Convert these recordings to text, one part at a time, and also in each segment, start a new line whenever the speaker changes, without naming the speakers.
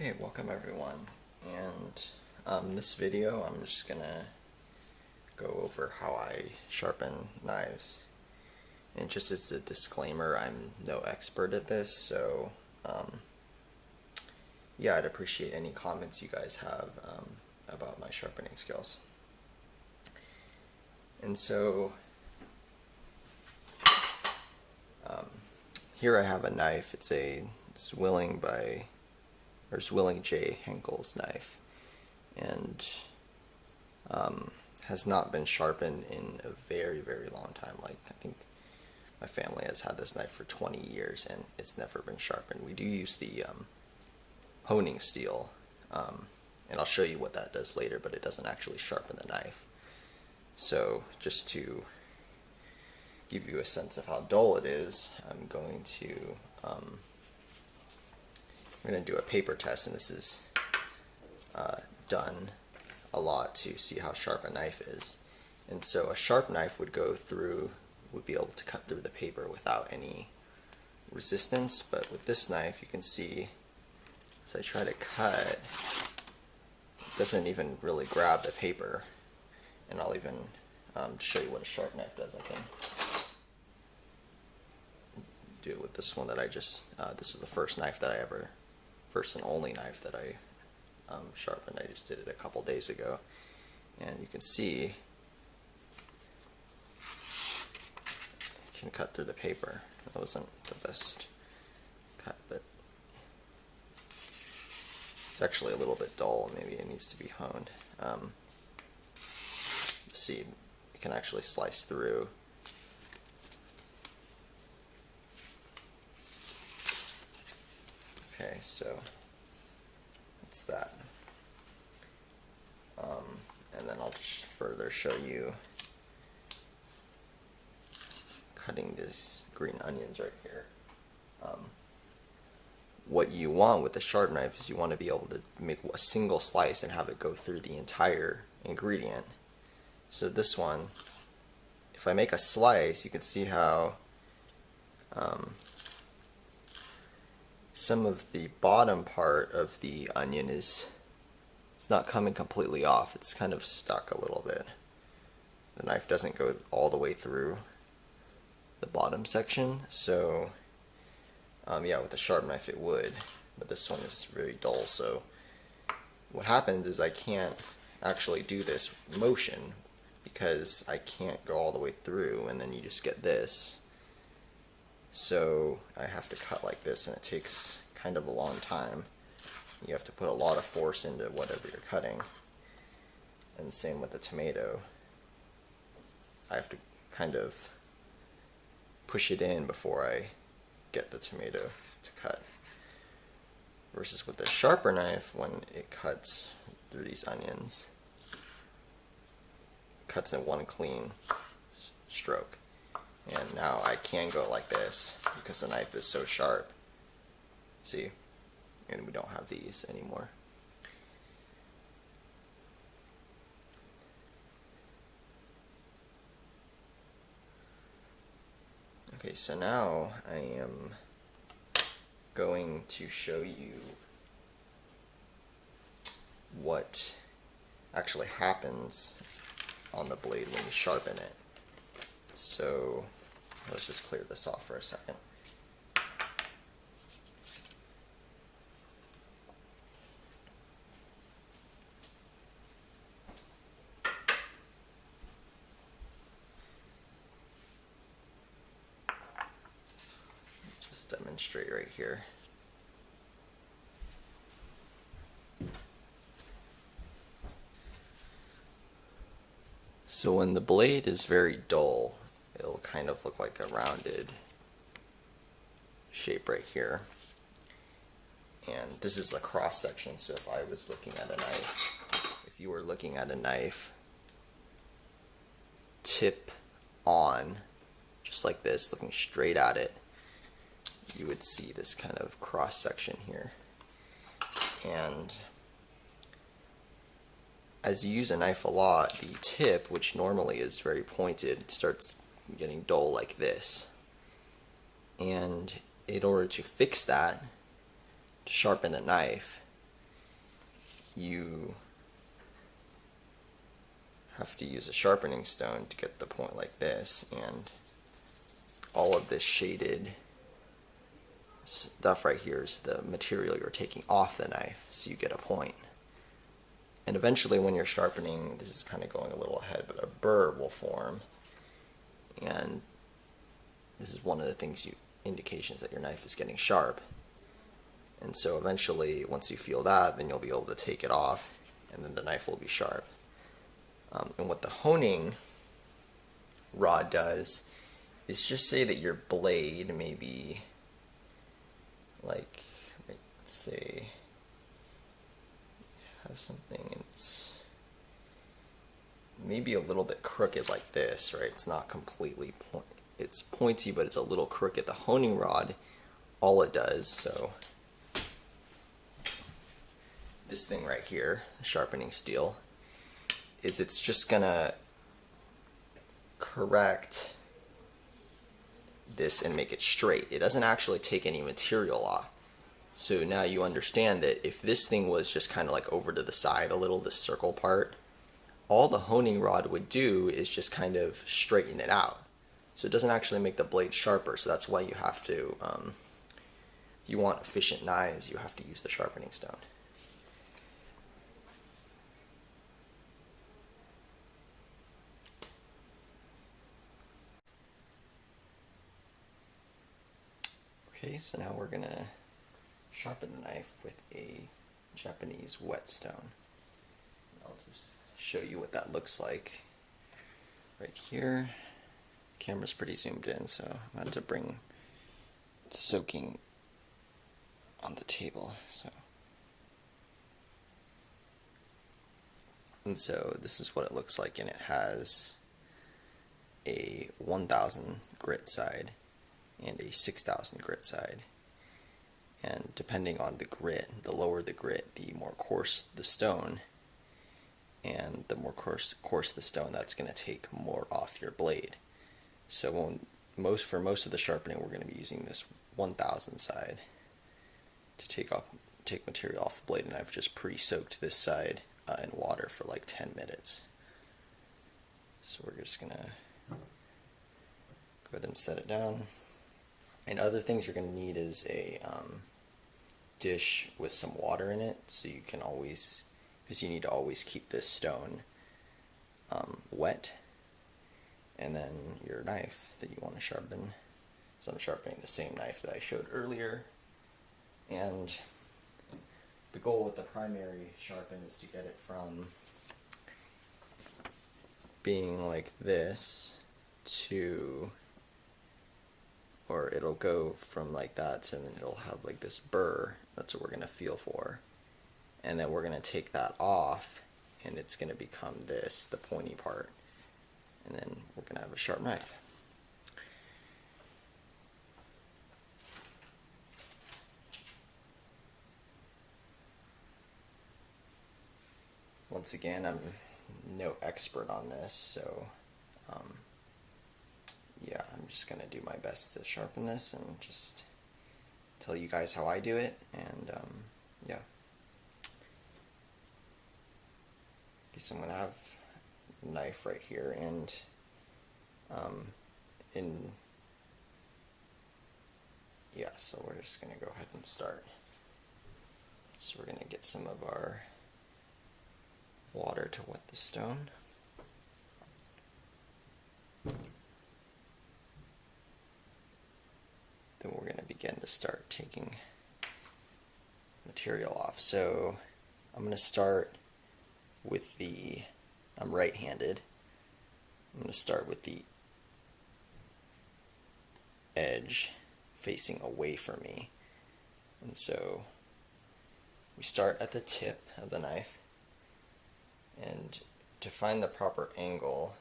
Okay, welcome everyone, and in this video I'm just gonna go over how I sharpen knives. And just as a disclaimer, I'm no expert at this, so yeah, I'd appreciate any comments you guys have about my sharpening skills. And so here I have a knife. It's a Zwilling J. Henkel's knife, and has not been sharpened in a very, very long time. Like, I think my family has had this knife for 20 years and it's never been sharpened. We do use the honing steel, and I'll show you what that does later, but it doesn't actually sharpen the knife. So just to give you a sense of how dull it is, I'm going to do a paper test, and this is done a lot to see how sharp a knife is. And so a sharp knife would be able to cut through the paper without any resistance, but with this knife you can see as I try to cut, it doesn't even really grab the paper. And I'll even show you what a sharp knife does. I can do it with this one that I just, this is the first and only knife that I sharpened. I just did it a couple days ago, and you can see you can cut through the paper. That wasn't the best cut, but it's actually a little bit dull. Maybe it needs to be honed. See, you can actually slice through. Okay, so that's that. And then I'll just further show you cutting these green onions right here. What you want with the sharp knife is you want to be able to make a single slice and have it go through the entire ingredient. So this one, if I make a slice, you can see how some of the bottom part of the onion it's not coming completely off. It's kind of stuck a little bit. The knife doesn't go all the way through the bottom section, so yeah, with a sharp knife it would, but this one is very dull. So what happens is I can't actually do this motion because I can't go all the way through, and then you just get this. So I have to cut like this, and it takes kind of a long time. You have to put a lot of force into whatever you're cutting. And same with the tomato. I have to kind of push it in before I get the tomato to cut. Versus with the sharper knife, when it cuts through these onions, it cuts in one clean stroke. And now I can go like this because the knife is so sharp. See? And we don't have these anymore. Okay, so now I am going to show you what actually happens on the blade when you sharpen it. So let's just clear this off for a second. Just demonstrate right here. So when the blade is very dull, it'll kind of look like a rounded shape right here. And this is a cross section, so if I was looking at a knife, if you were looking at a knife, tip on, just like this, looking straight at it, you would see this kind of cross section here. And as you use a knife a lot, the tip, which normally is very pointed, starts getting dull like this. And in order to fix that, to sharpen the knife, you have to use a sharpening stone to get the point like this, and all of this shaded stuff right here is the material you're taking off the knife, so you get a point. And eventually when you're sharpening, this is kind of going a little ahead, but a burr will form, and this is one of the things indications that your knife is getting sharp. And so eventually, once you feel that, then you'll be able to take it off, and then the knife will be sharp. And what the honing rod does is just say that your blade maybe, like, let's say, have something, it's maybe a little bit crooked like this, right? It's not completely it's pointy, but it's a little crooked. The honing rod, all it does, so this thing right here, sharpening steel, is it's just gonna correct this and make it straight. It doesn't actually take any material off. So now you understand that if this thing was just kind of like over to the side a little, this circle part, all the honing rod would do is just kind of straighten it out. So it doesn't actually make the blade sharper. So that's why you have to, you want efficient knives, you have to use the sharpening stone. Okay, so now we're gonna sharpen the knife with a Japanese whetstone. I'll just show you what that looks like right here. The camera's pretty zoomed in, so I had to bring the soaking on the table. And so this is what it looks like, and it has a 1000 grit side and a 6000 grit side. And depending on the grit, the lower the grit, the more coarse the stone, and the more coarse the stone, that's going to take more off your blade. So for most of the sharpening, we're going to be using this 1000 side to take material off the blade, and I've just pre-soaked this side in water for like 10 minutes. So we're just going to go ahead and set it down. And other things you're going to need is a dish with some water in it, so you can always, because you need to always keep this stone wet, and then your knife that you want to sharpen. So I'm sharpening the same knife that I showed earlier, and the goal with the primary sharpen is to get it from being like this to, or it'll go from like that, and then it'll have like this burr. That's what we're going to feel for. And then we're going to take that off, and it's going to become this, the pointy part. And then we're going to have a sharp knife. Once again, I'm no expert on this, so yeah, I'm just going to do my best to sharpen this and just tell you guys how I do it, and yeah. Okay, so I'm going to have a knife right here, and yeah, so we're just going to go ahead and start. So we're going to get some of our water to wet the stone. Then we're going to begin to start taking material off. So I'm going to start with I'm right-handed. I'm going to start with the edge facing away from me. And so we start at the tip of the knife, and to find the proper angle,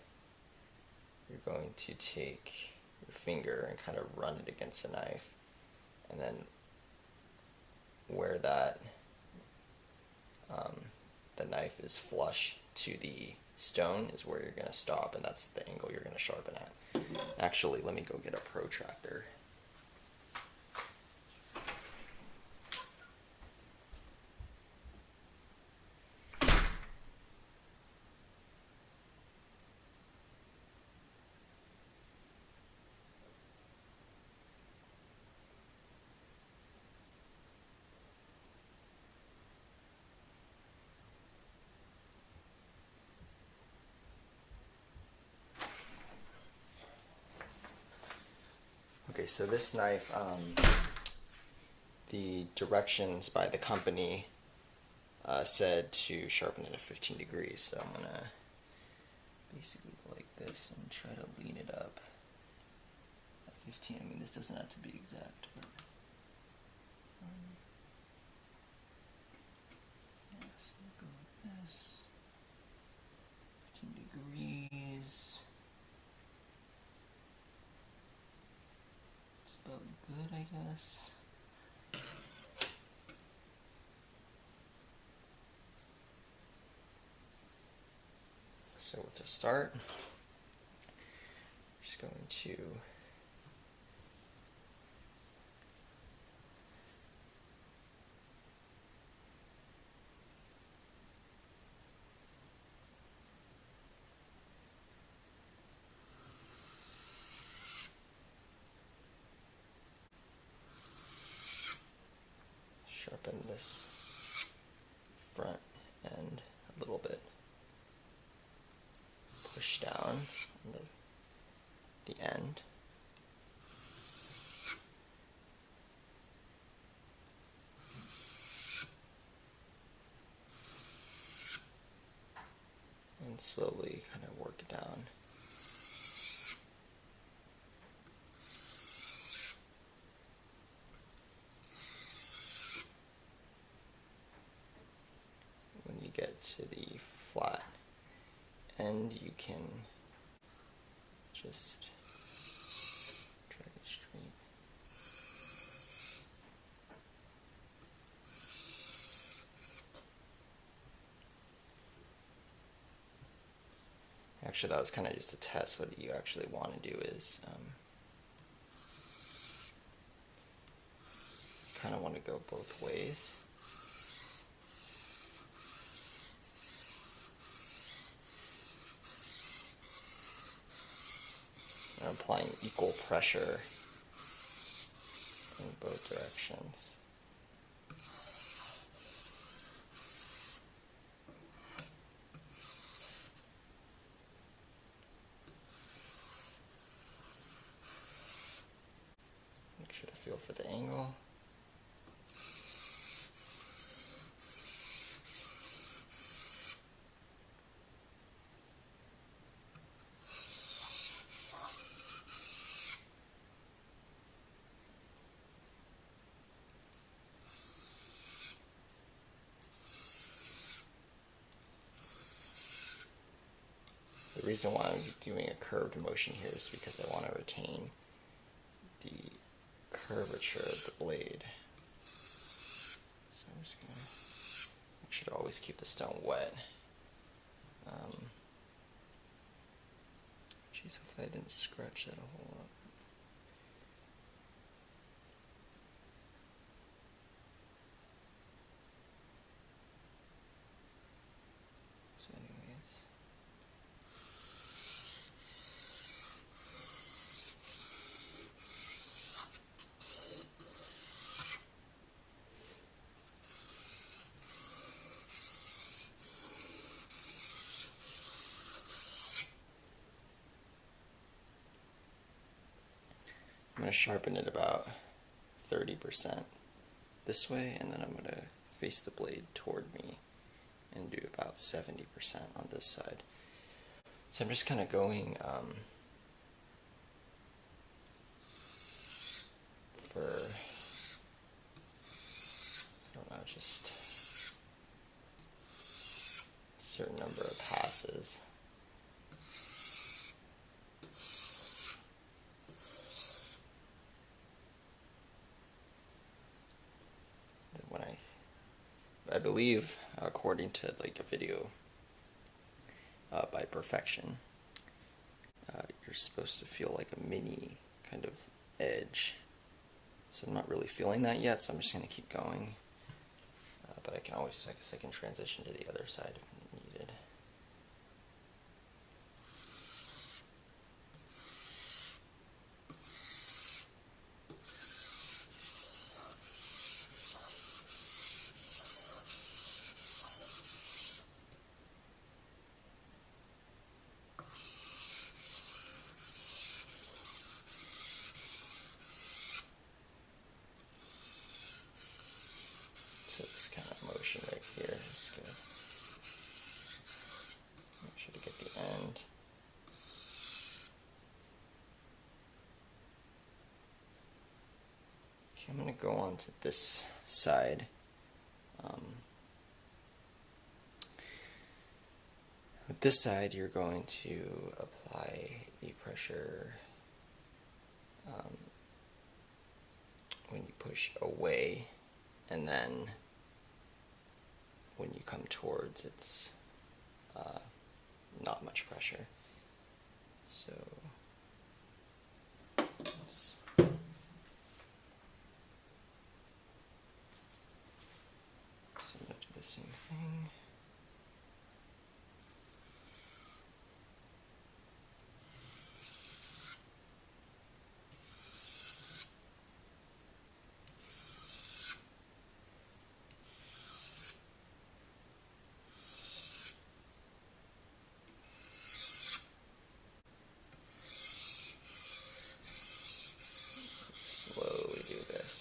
you're going to take your finger and kind of run it against the knife, and then where that the knife is flush to the stone is where you're going to stop, and that's the angle you're going to sharpen at. Actually, let me go get a protractor. Okay, so this knife, the directions by the company said to sharpen it at 15 degrees, so I'm going to basically go like this and try to lean it up at 15. I mean, this doesn't have to be exact, but yeah, so we'll go like this, 15 degrees. It's about good, I guess. So to start, I'm just going to sharpen this front end a little bit. Push down on the end. And slowly kind of work it down. When you get to the flat end, you can just drag it straight. Actually, that was kind of just a test. What you actually want to do is kind of want to go both ways. I'm applying equal pressure in both directions. Make sure to feel for the angle. The reason why I'm doing a curved motion here is because I want to retain the curvature of the blade. So I'm just going to make sure to always keep the stone wet. Geez, hopefully I didn't scratch that a whole lot. So anyways, I'm going to sharpen it about 30% this way, and then I'm going to face the blade toward me and do about 70% on this side. So I'm just kind of going for, I don't know, just a certain number of passes. I believe, according to like a video by Perfection, you're supposed to feel like a mini kind of edge. So I'm not really feeling that yet, so I'm just going to keep going. But I can always, I guess I can transition to the other side if needed. go on to this side. With this side, you're going to apply the pressure when you push away, and then when you come towards, it's not much pressure. So I'm going to do the same thing. Slowly do this.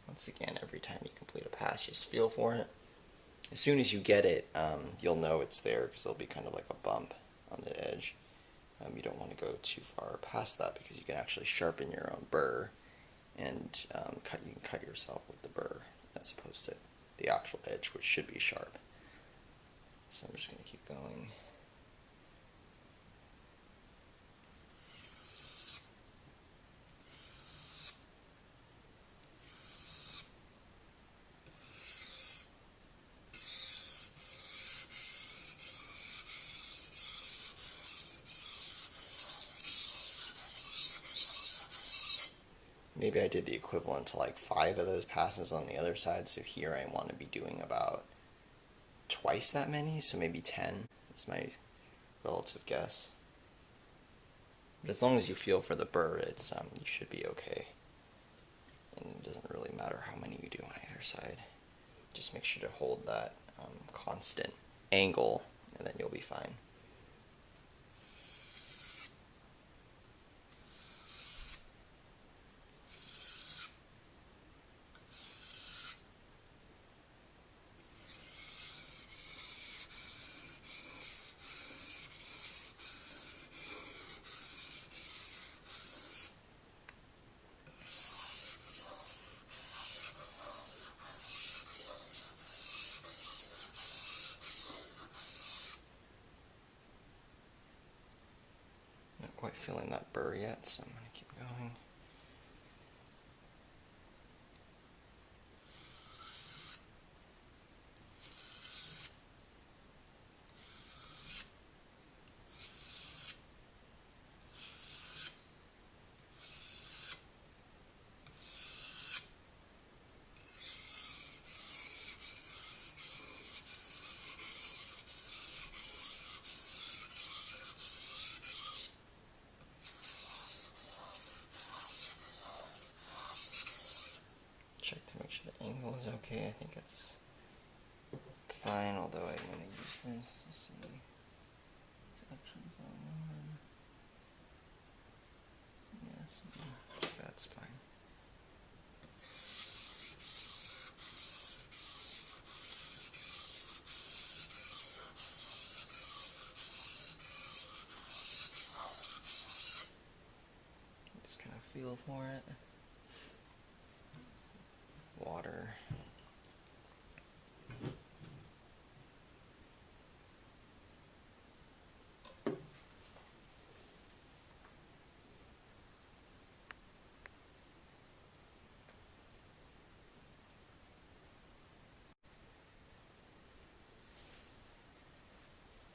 Once again, every time you complete a pass, just feel for it. As soon as you get it, you'll know it's there because there'll be kind of like a bump on the edge. You don't want to go too far past that because you can actually sharpen your own burr, and you can cut yourself with the burr as opposed to the actual edge, which should be sharp. So I'm just going to keep going. Maybe I did the equivalent to like 5 of those passes on the other side, so here I want to be doing about twice that many, so maybe 10 is my relative guess. But as long as you feel for the burr, it's you should be okay. And it doesn't really matter how many you do on either side. Just make sure to hold that constant angle, and then you'll be fine. Quite feeling that burr yet, so I'm going to keep going. Check to make sure the angle is okay. I think it's fine, although I'm going to use this to see what's actually going on. Yes, that's fine. Just kind of feel for it. Water.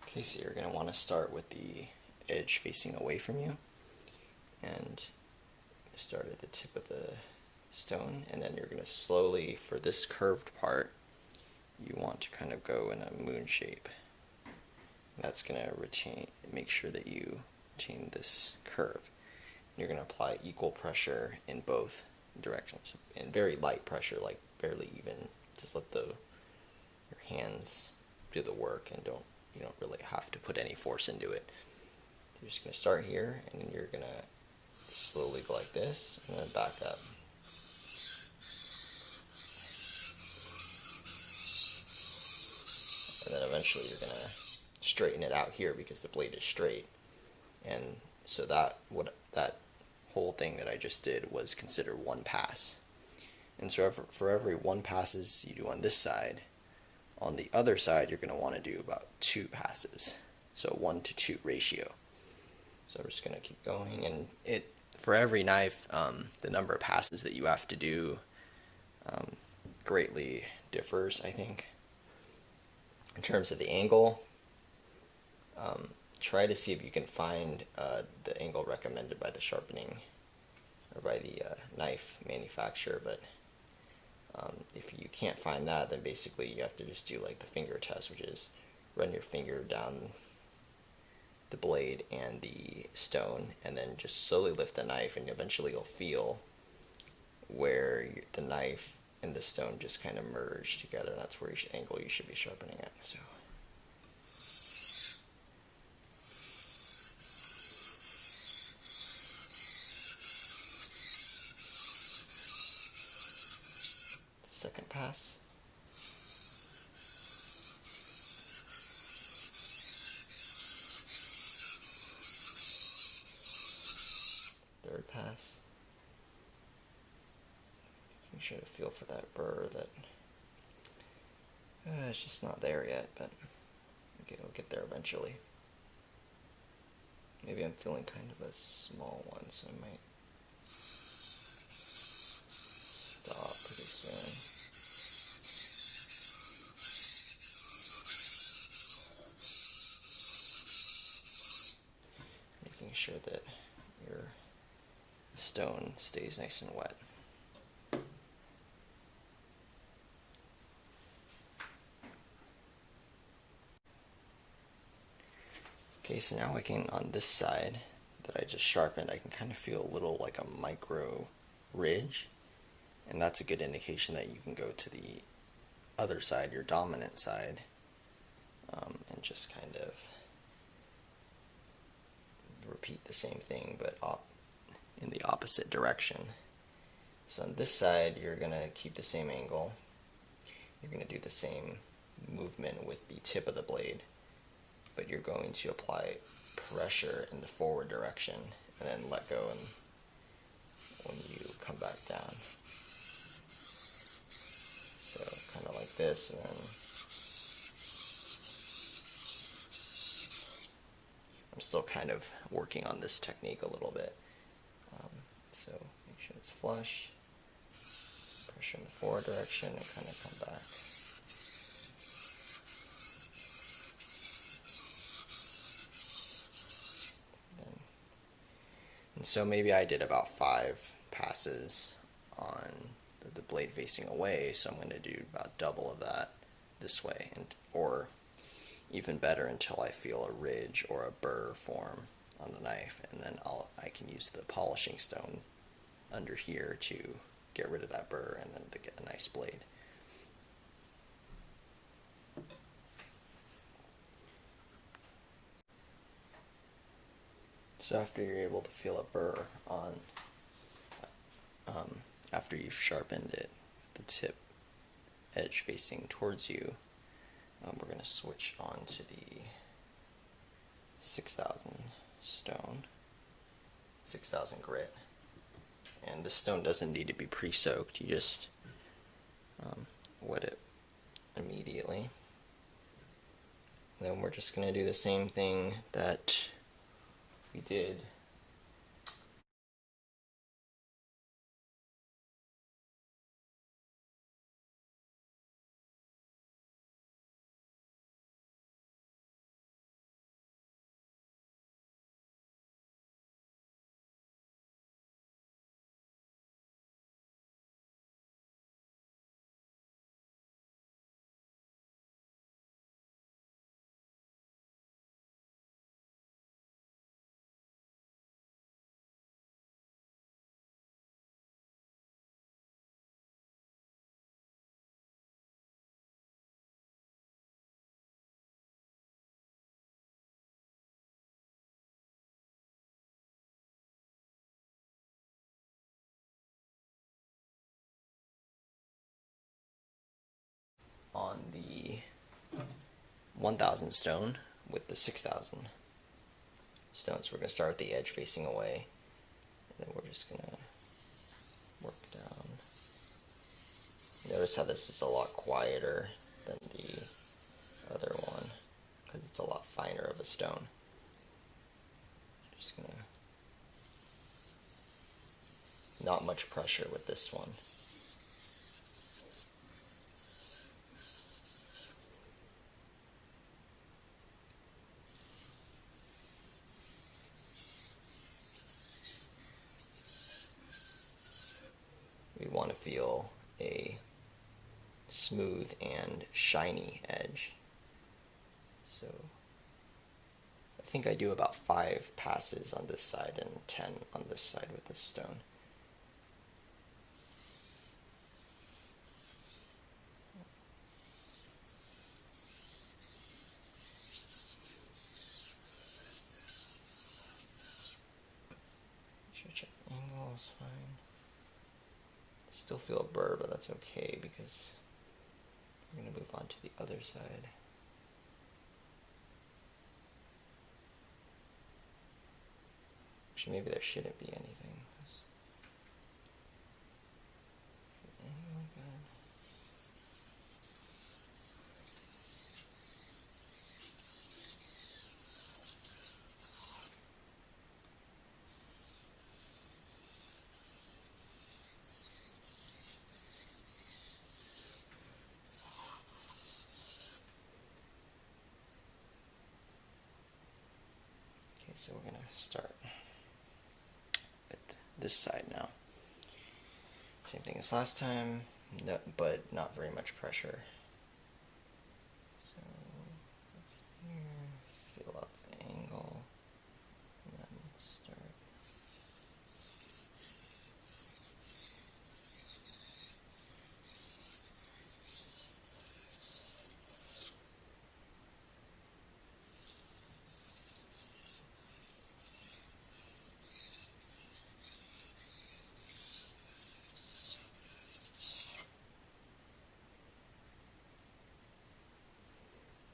Okay, so you're going to want to start with the edge facing away from you, and start at the tip of the stone, and then you're going to slowly, for this curved part, you want to kind of go in a moon shape. And that's going to make sure that you retain this curve. You're going to apply equal pressure in both directions, and very light pressure, like barely even. Just let your hands do the work, and you don't really have to put any force into it. You're just going to start here, and then you're going to slowly go like this, and then back up. eventually you're going to straighten it out here because the blade is straight. And so that whole thing that I just did was considered one pass. And so for every one passes you do on this side, on the other side you're going to want to do about 2 passes. So 1-to-2 ratio. So I'm just going to keep going, and for every knife, the number of passes that you have to do greatly differs, I think. In terms of the angle, try to see if you can find the angle recommended by the sharpening or by the knife manufacturer, but if you can't find that, then basically you have to just do like the finger test, which is run your finger down the blade and the stone, and then just slowly lift the knife, and eventually you'll feel where the knife and the stone just kind of merge together. That's where angle you should be sharpening at. So second pass. Third pass. Make sure to feel for that burr that it's just not there yet, but okay, I'll get there eventually. Maybe I'm feeling kind of a small one, so I might stop pretty soon. Making sure that your stone stays nice and wet. Okay, so now I can, on this side that I just sharpened, I can kind of feel a little like a micro ridge, and that's a good indication that you can go to the other side, your dominant side, and just kind of repeat the same thing but in the opposite direction. So on this side you're going to keep the same angle, you're going to do the same movement with the tip of the blade, but you're going to apply pressure in the forward direction and then let go when you come back down. So kind of like this, and then I'm still kind of working on this technique a little bit. So make sure it's flush, pressure in the forward direction, and kind of come back. And so maybe I did about 5 passes on the blade facing away, so I'm going to do about double of that this way, or even better until I feel a ridge or a burr form on the knife, and then I can use the polishing stone under here to get rid of that burr and then to get a nice blade. So after you're able to feel a burr on, after you've sharpened it, the tip edge facing towards you, we're going to switch on to the 6000 stone, 6000 grit. And this stone doesn't need to be pre-soaked, you just wet it immediately. Then we're just going to do the same thing that we did 1000 stone with the 6000 stone. So we're going to start with the edge facing away, and then we're just going to work down. Notice how this is a lot quieter than the other one, because it's a lot finer of a stone. Just gonna, not much pressure with this one. We want to feel a smooth and shiny edge. So I think I do about 5 passes on this side and 10 on this side with this stone. Make sure check the angle is fine. Still feel a burr, but that's okay because we're going to move on to the other side. Actually, maybe there shouldn't be anything. Okay, so we're going to start with this side now. Same thing as last time, no, but not very much pressure. So here, feel out the angle, and then start.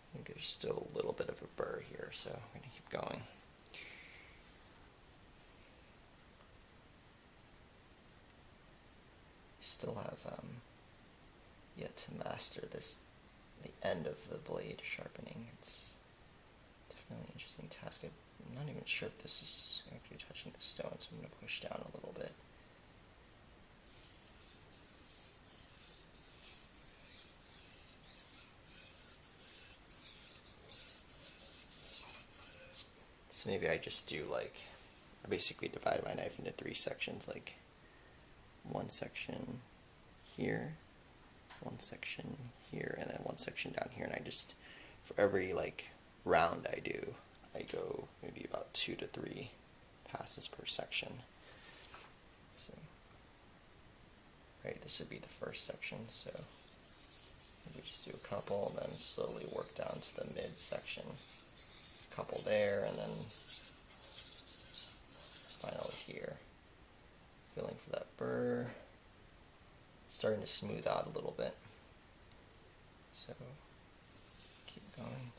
I think there's still a little bit of a burr here, so I'm going to keep going. Still have yet to master this, the end of the blade sharpening. It's definitely an interesting task. I'm not even sure if this is actually touching the stone, so I'm going to push down a little bit. So maybe I just do like, I basically divide my knife into 3 sections, like one section here, one section here, and then one section down here, and I just, for every like round I do, I go maybe about 2 to 3 passes per section. So, right, this would be the first section, so maybe just do a couple, and then slowly work down to the mid section. Couple there, and then final here. Feeling for that burr. Starting to smooth out a little bit. So keep going.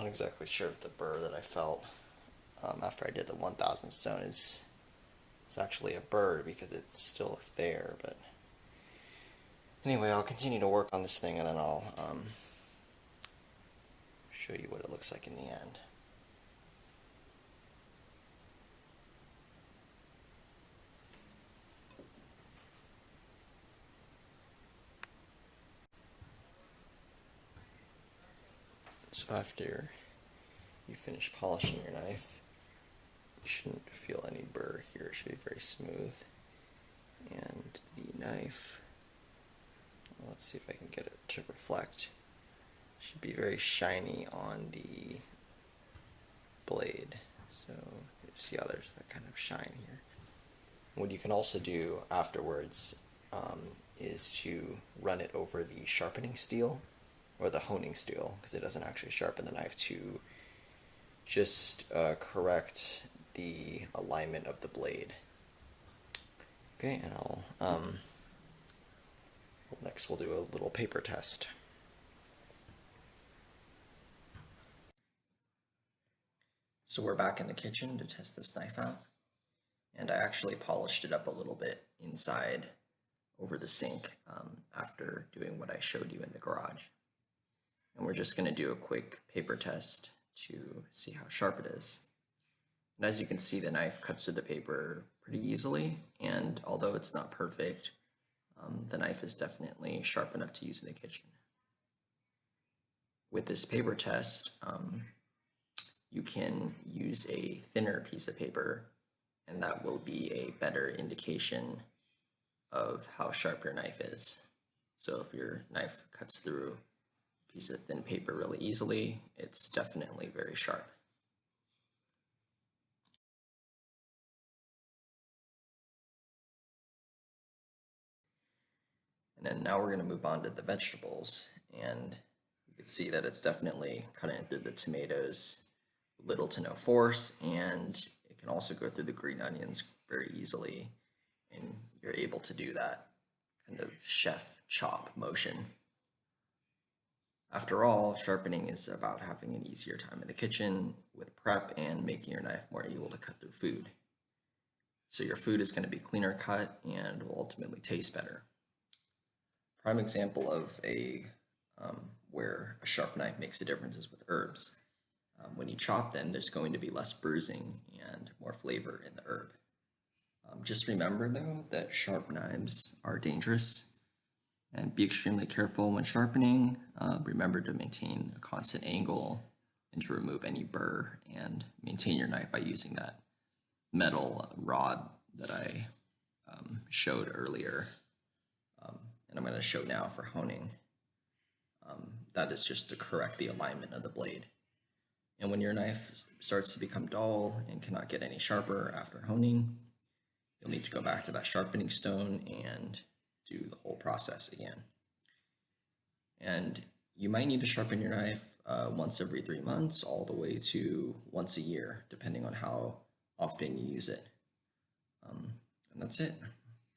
not exactly sure if the burr that I felt after I did the 1000 stone is actually a burr because it's still there, but anyway, I'll continue to work on this thing and then I'll show you what it looks like in the end. So after you finish polishing your knife, you shouldn't feel any burr here. It should be very smooth. And the knife, well, let's see if I can get it to reflect, should be very shiny on the blade. So you see how there's that kind of shine here. What you can also do afterwards is to run it over the sharpening steel or the honing steel, because it doesn't actually sharpen the knife, to just correct the alignment of the blade. Okay, and next we'll do a little paper test. So we're back in the kitchen to test this knife out, and I actually polished it up a little bit inside over the sink after doing what I showed you in the garage. And we're just going to do a quick paper test to see how sharp it is. And as you can see, the knife cuts through the paper pretty easily, and although it's not perfect, the knife is definitely sharp enough to use in the kitchen. With this paper test, you can use a thinner piece of paper, and that will be a better indication of how sharp your knife is. So if your knife cuts through a piece of thin paper really easily, it's definitely very sharp. And then now we're going to move on to the vegetables, and you can see that it's definitely cutting through the tomatoes, little to no force, and it can also go through the green onions very easily, and you're able to do that kind of chef chop motion. After all, sharpening is about having an easier time in the kitchen with prep and making your knife more able to cut through food. So your food is going to be cleaner cut and will ultimately taste better. Prime example of where a sharp knife makes a difference is with herbs. When you chop them, there's going to be less bruising and more flavor in the herb. Just remember though that sharp knives are dangerous, and be extremely careful when sharpening. Remember to maintain a constant angle and to remove any burr, and maintain your knife by using that metal rod that I showed earlier, and I'm going to show now for honing. That is just to correct the alignment of the blade. And when your knife starts to become dull and cannot get any sharper after honing, you'll need to go back to that sharpening stone and do the whole process again. And you might need to sharpen your knife once every 3 months, all the way to once a year, depending on how often you use it. And that's it.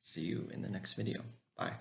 See you in the next video. Bye.